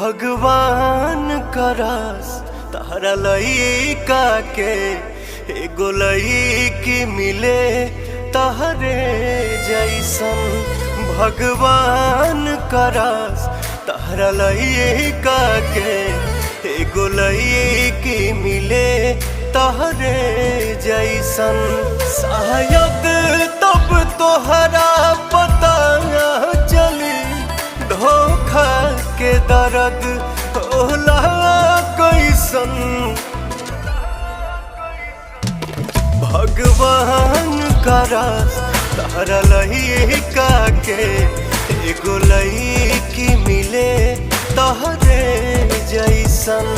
भगवान करस तारा लइका के एगो लइकी मिले तहरे जैसन। भगवान करस तारा लइका के एगो लइकी मिले तहरे जैसन। शायद तब तोहरा पता चली धोखा के दर्द होला कैसन। भगवान करस तारा लइका के एगो लइकी मिले तहरे जैसन।